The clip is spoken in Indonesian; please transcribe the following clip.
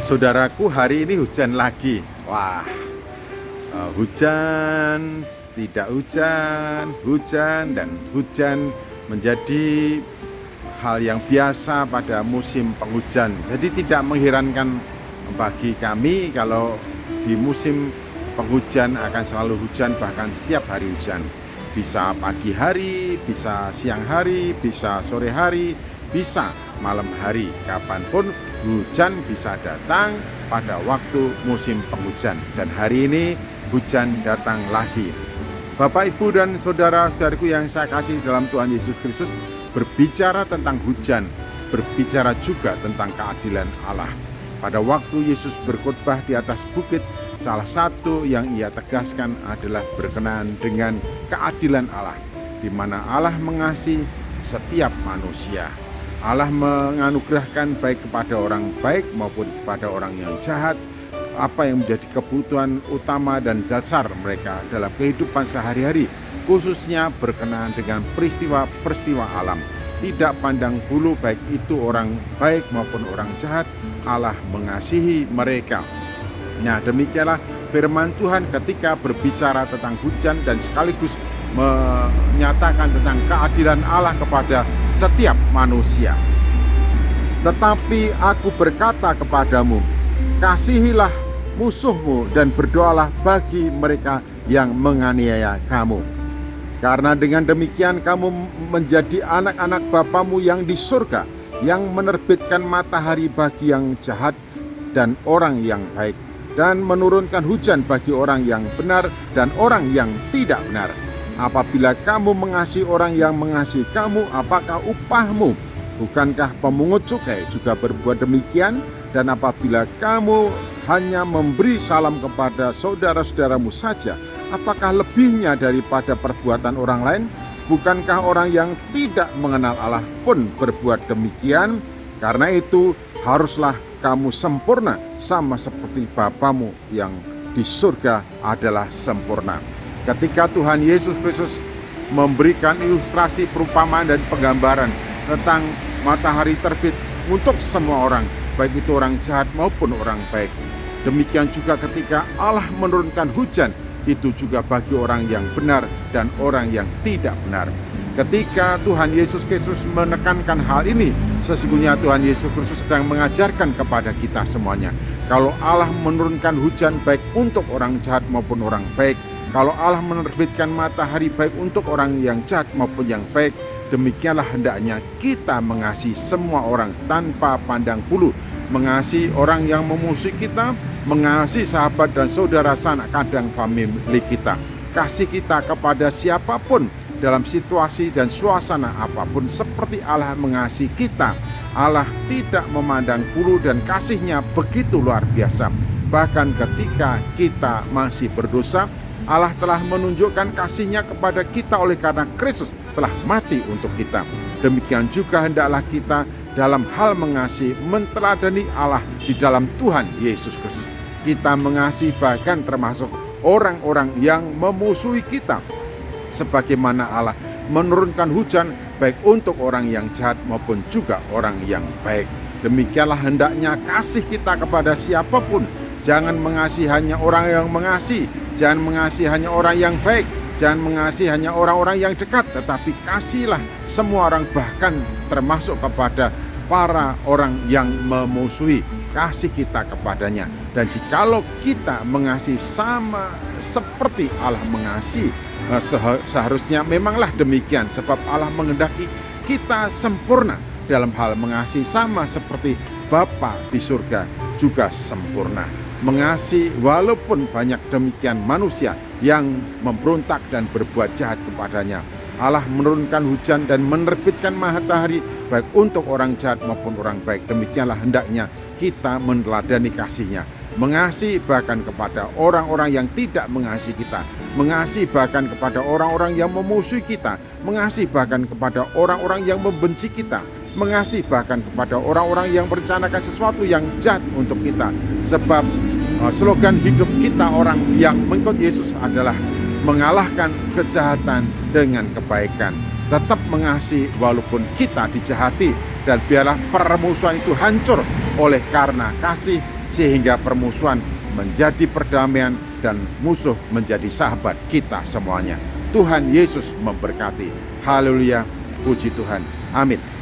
Saudaraku, hari ini hujan lagi. Wah, hujan, tidak hujan, hujan, dan hujan menjadi hal yang biasa pada musim penghujan. Jadi tidak mengherankan bagi kami kalau di musim penghujan akan selalu hujan, bahkan setiap hari hujan. Bisa pagi hari, bisa siang hari, bisa sore hari, bisa malam hari. Kapanpun hujan bisa datang pada waktu musim penghujan. Dan hari ini hujan datang lagi. Bapak, Ibu, dan saudara-saudariku yang saya kasih dalam Tuhan Yesus Kristus, berbicara tentang hujan, berbicara juga tentang keadilan Allah. Pada waktu Yesus berkhotbah di atas bukit, salah satu yang ia tegaskan adalah berkenaan dengan keadilan Allah, di mana Allah mengasihi setiap manusia. Allah menganugerahkan baik kepada orang baik maupun kepada orang yang jahat, apa yang menjadi kebutuhan utama dan dasar mereka dalam kehidupan sehari-hari, khususnya berkenaan dengan peristiwa-peristiwa alam. Tidak pandang bulu baik itu orang baik maupun orang jahat, Allah mengasihi mereka. Nah, demikianlah firman Tuhan ketika berbicara tentang hujan dan sekaligus menyatakan tentang keadilan Allah kepada setiap manusia. Tetapi aku berkata kepadamu, kasihilah musuhmu dan berdoalah bagi mereka yang menganiaya kamu. Karena dengan demikian kamu menjadi anak-anak Bapamu yang di surga, yang menerbitkan matahari bagi yang jahat dan orang yang baik, dan menurunkan hujan bagi orang yang benar dan orang yang tidak benar. Apabila kamu mengasihi orang yang mengasihi kamu, apakah upahmu? Bukankah pemungut cukai juga berbuat demikian? Dan apabila kamu hanya memberi salam kepada saudara-saudaramu saja, apakah lebihnya daripada perbuatan orang lain? Bukankah orang yang tidak mengenal Allah pun berbuat demikian? Karena itu haruslah kamu sempurna, sama seperti Bapamu yang di surga adalah sempurna. Ketika Tuhan Yesus Kristus memberikan ilustrasi, perumpamaan, dan penggambaran tentang matahari terbit untuk semua orang, baik itu orang jahat maupun orang baik. Demikian juga ketika Allah menurunkan hujan, itu juga bagi orang yang benar dan orang yang tidak benar. Ketika Tuhan Yesus Kristus menekankan hal ini, sesungguhnya Tuhan Yesus Kristus sedang mengajarkan kepada kita semuanya. Kalau Allah menurunkan hujan baik untuk orang jahat maupun orang baik, kalau Allah menerbitkan matahari baik untuk orang yang jahat maupun yang baik, demikianlah hendaknya kita mengasihi semua orang tanpa pandang bulu, mengasihi orang yang memusuhi kita, mengasihi sahabat dan saudara sanak kandang famili kita. Kasih kita kepada siapapun dalam situasi dan suasana apapun seperti Allah mengasihi kita. Allah tidak memandang bulu dan kasih-Nya begitu luar biasa. Bahkan ketika kita masih berdosa, Allah telah menunjukkan kasih-Nya kepada kita oleh karena Kristus telah mati untuk kita. Demikian juga hendaklah kita dalam hal mengasihi menteladani Allah di dalam Tuhan Yesus Kristus. Kita mengasihi bahkan termasuk orang-orang yang memusuhi kita, sebagaimana Allah menurunkan hujan baik untuk orang yang jahat maupun juga orang yang baik. Demikianlah hendaknya kasih kita kepada siapapun. Jangan mengasihi hanya orang yang mengasihi, jangan mengasihi hanya orang yang baik, jangan mengasihi hanya orang-orang yang dekat, tetapi kasihlah semua orang, bahkan termasuk kepada para orang yang memusuhi. Kasih kita kepadanya. Dan jikalau kita mengasihi sama seperti Allah mengasihi, seharusnya memanglah demikian, sebab Allah menghendaki kita sempurna dalam hal mengasihi sama seperti Bapa di surga juga sempurna. Mengasihi walaupun banyak demikian manusia yang memberontak dan berbuat jahat kepadanya. Allah menurunkan hujan dan menerbitkan matahari baik untuk orang jahat maupun orang baik. Demikianlah hendaknya kita meneladani kasih-Nya. Mengasihi bahkan kepada orang-orang yang tidak mengasihi kita, mengasihi bahkan kepada orang-orang yang memusuhi kita, mengasihi bahkan kepada orang-orang yang membenci kita, mengasihi bahkan kepada orang-orang yang merencanakan sesuatu yang jahat untuk kita. Sebab slogan hidup kita orang yang mengikut Yesus adalah mengalahkan kejahatan dengan kebaikan. Tetap mengasihi walaupun kita dijahati, dan biarlah permusuhan itu hancur oleh karena kasih sehingga permusuhan menjadi perdamaian dan musuh menjadi sahabat kita semuanya. Tuhan Yesus memberkati. Haleluya, puji Tuhan. Amin.